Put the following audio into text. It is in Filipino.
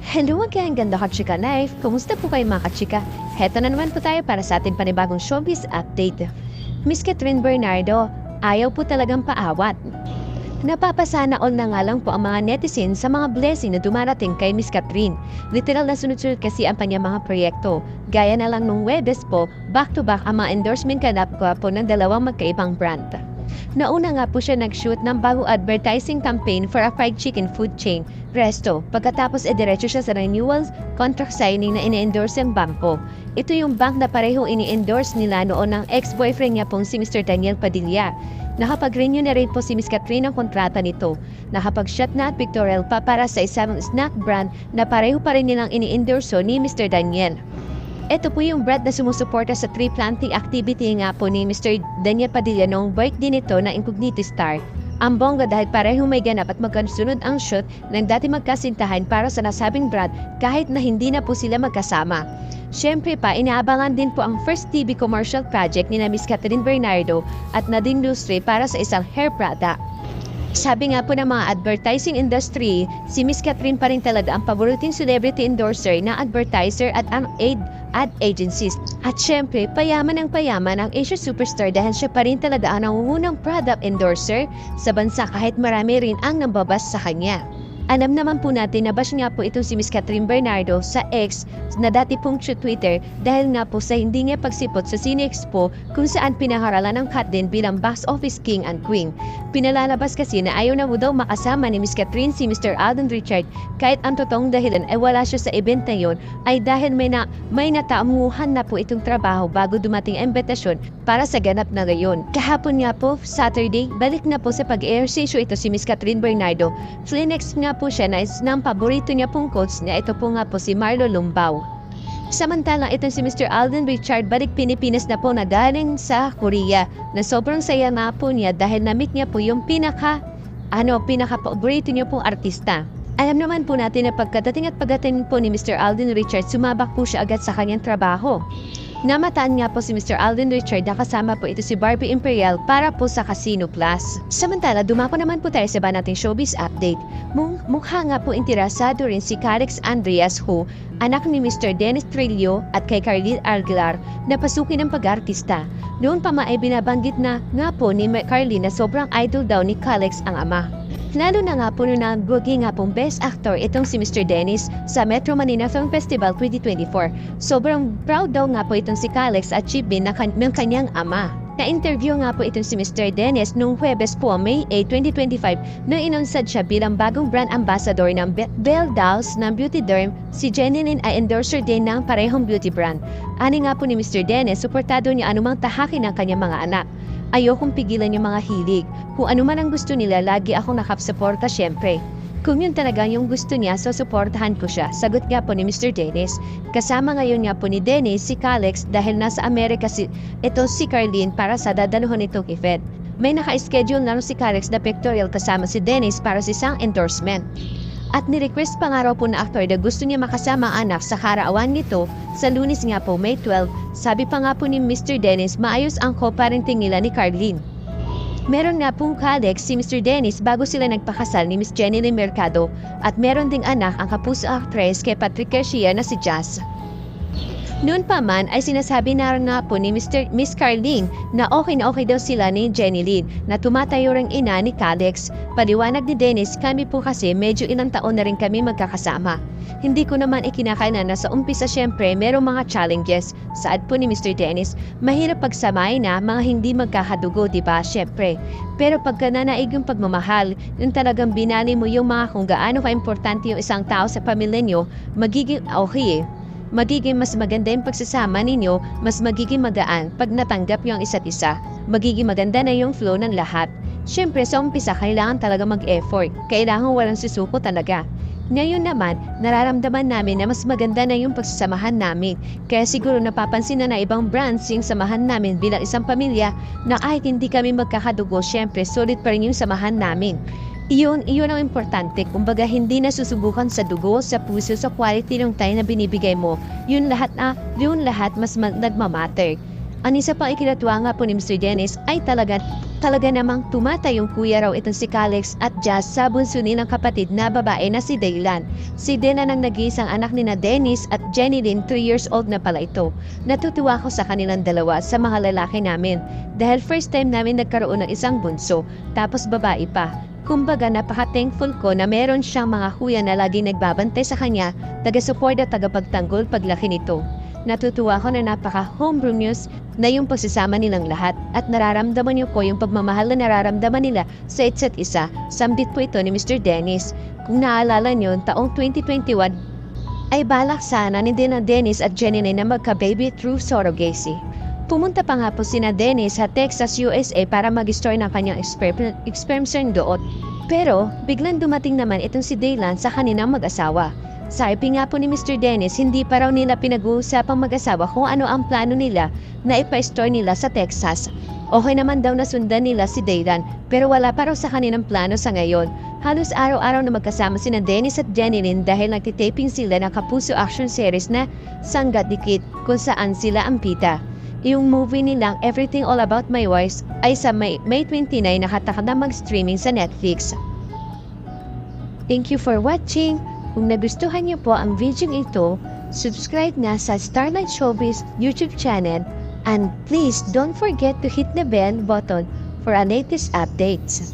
Hello again, ganda ka-chika life! Kumusta po kayo mga ka-chika? Heto na naman po tayo para sa ating panibagong showbiz update. Miss Catherine Bernardo, ayaw po talagang paawat. Napapasana all na nga lang po ang mga netizens sa mga blessing na dumarating kay Miss Catherine. Literal na sunod-sunod kasi ang kanyang mga proyekto. Gaya na lang nung Webes po, back-to-back ang mga endorsement kanap ko po ng dalawang magkaibang brand. Nauna nga po siya nag-shoot ng bagong advertising campaign for a fried chicken food chain, Resto. Pagkatapos diretso siya sa renewal contract signing na ini-endorse ang bangko. Ito yung bank na parehong ini-endorse nila noon ng ex-boyfriend niya pong si Mr. Daniel Padilla. Nakapag-renew na rin po si Miss Catherine ang kontrata nito. Nakapag-shot na at pictorial pa para sa isang snack brand na pareho pa rin nilang ini-endorso ni Mr. Daniel. Ito po yung brand na sumusuporta sa tree planting activity nga po ni Mr. Daniel Padilla noong birthday nito na Incognito Star. Ang bongga dahil pareho may ganap at magkasunod ang shoot ng dati magkasintahan para sa nasabing brand kahit na hindi na po sila magkasama. Siyempre pa, inaabangan din po ang first TV commercial project ni na Miss Catherine Bernardo at Nadine Lustre para sa isang hair product. Sabi nga po ng mga advertising industry, si Miss Catherine pa rin talaga ang paboriting celebrity endorser na advertiser at ang ad agencies. At syempre, payaman ang Asia superstar dahil siya pa rin talaga ang nangungunang product endorser sa bansa kahit marami rin ang nambabas sa kanya. Alam naman po natin na bash nga po itong si Miss Catherine Bernardo sa ex na dati pong Twitter dahil nga po sa hindi niya pagsipot sa Cine Expo kung saan pinangaralan ng Kat din bilang box office king and queen. Pinalalabas kasi na ayaw na daw makasama ni Miss Catherine si Mr. Alden Richard kahit ang totoong dahilan ay wala siya sa event na yun ay dahil may nataamuhan na po itong trabaho bago dumating ang imbitasyon para sa ganap na gayon. Kahapon nga po, Saturday, balik na po sa pag-air sa issue ito si Miss Catherine Bernardo. Flinex nga po siya na ng paborito niya pong coach niya, ito po nga po si Marlo Lumbao. Samantalang itong si Mr. Alden Richard balik Pilipinas na po na galing sa Korea na sobrang saya na po niya dahil na-meet niya po yung pinaka-paborito niya pong artista. Alam naman po natin na pagkadating po ni Mr. Alden Richard, sumabak po siya agad sa kanyang trabaho. Namataan nga po si Mr. Alden Richard na kasama po ito si Barbie Imperial para po sa Casino Plus. Samantala, dumako naman po tayo sa iba nating showbiz update. Mukha nga po interesado rin si Calix Andreas Ho, anak ni Mr. Dennis Trillo at kay Carlin Aguilar na pasukin ng pag-artista. Noon pa ay binabanggit na nga po ni Carlin na sobrang idol daw ni Calix ang ama. Lalo na nga po nung nag-booking nga pong Best Actor itong si Mr. Dennis sa Metro Manila Film Festival 2024. Sobrang proud daw nga po itong si Calix at achievement ng kanyang ama. Na-interview nga po itong si Mr. Dennis nung Huwebes po, May 8, 2025 nung inunsad siya bilang bagong brand ambassador ng Belle Dolls ng Beauty Derm. Si Jenilyn ay endorser din ng parehong beauty brand. Ani nga po ni Mr. Dennis, suportado niya anumang tahaki ng kanyang mga anak. Ayokong pigilan yung mga hilig. Kung ano man ang gusto nila, lagi akong nakapsuporta syempre. Kung yun talaga yung gusto niya, so suportahan ko siya. Sagot nga po ni Mr. Dennis. Kasama ngayon nga po ni Dennis si Calix dahil nasa Amerika si Carlin para sa dadaluhan nitong event. May naka-schedule na si Calix na pictorial kasama si Dennis para sa isang endorsement. At ni-request pa nga raw po na aktor na gusto niya makasama ang anak sa karaawan nito sa Lunes nga po, May 12. Sabi pa nga po ni Mr. Dennis, maayos ang co-parenting nila ni Carlin. Meron nga pong Calix si Mr. Dennis bago sila nagpakasal ni Miss Jenilyn Mercado at meron ding anak ang kapuso actress kay Patrick Garcia na si Jazz. Noon pa man ay sinasabi na nga po ni Miss Carlin na okay daw sila ni Jenilyn na tumatayo ring ina ni Calix. Paliwanag ni Dennis, kami po kasi medyo ilang taon na rin kami magkakasama. Hindi ko naman ikinakailan na sa umpisa syempre merong mga challenges. Saad po ni Mr. Dennis, mahirap pagsamay na mga hindi magkakadugo, diba? Syempre. Pero pagka nanaig yung pagmamahal, yung talagang binali mo yung mga kung gaano ka-importante yung isang tao sa pamilya nyo, magiging okay magiging mas maganda yung pagsasama ninyo, mas magiging magaan pag natanggap yung isa't isa. Magiging maganda na yung flow ng lahat. Siyempre sa umpisa kailangan talaga mag-effort. Kailangan walang susuko talaga. Ngayon naman, nararamdaman namin na mas maganda na yung pagsasamahan namin. Kaya siguro napapansin na ibang brands yung samahan namin bilang isang pamilya na kahit hindi kami magkakadugo, siyempre solid pa rin yung samahan namin. Iyon ang importante. Kumbaga hindi na susubukan sa dugo, sa puso, sa quality ng time na binibigay mo. Yun lahat mas nagmamatter. Ang isa pang ikinatuwa nga po ni Mr. Dennis ay talaga Talaga namang tumatayong kuya raw itong si Calix at Jazz sa bunso nilang kapatid na babae na si Daylan. Si Dylan ang nag-iisang anak ni na Dennis at Jenny Lynn, 3 years old na pala ito. Natutuwa ako sa kanilang dalawa sa mga lalaki namin dahil first time namin nagkaroon ng isang bunso, tapos babae pa. Kumbaga napaka-thankful ko na meron siyang mga kuya na laging nagbabantay sa kanya, taga-support at tagapagtanggol paglaki nito. Natutuwa ko na napaka-homebrew news na yung pagsasama nilang lahat at nararamdaman niyo po yung pagmamahal na nararamdaman nila sa isa't isa. Samdit po ito ni Mr. Dennis. Kung naalala niyo, taong 2021 ay balak sana ni Dennis at Jenny na magka-baby through surrogacy. Pumunta pa nga po sina Dennis sa Texas, USA para mag-store ng kanyang sperm cell doon. Pero biglang dumating naman itong si Daylan sa kanilang mag-asawa. Sabi nga po ni Mr. Dennis, hindi pa raw nila pinag-uusapang mag-asawa kung ano ang plano nila na ipa-store nila sa Texas. Okay naman daw na sundan nila si Daylan, pero wala pa raw sa kanilang plano sa ngayon. Halos araw-araw na magkasama sina Dennis at Jenny Lynn dahil nagtitaping sila ng Kapuso action series na Sanggat Dikit kung saan sila ang pita. Yung movie nilang Everything All About My Wife ay sa May 29 nakatakda na mag-streaming sa Netflix. Thank you for watching! Kung nagustuhan niyo po ang video ito, subscribe na sa Starlight Showbiz YouTube channel and please don't forget to hit the bell button for our latest updates.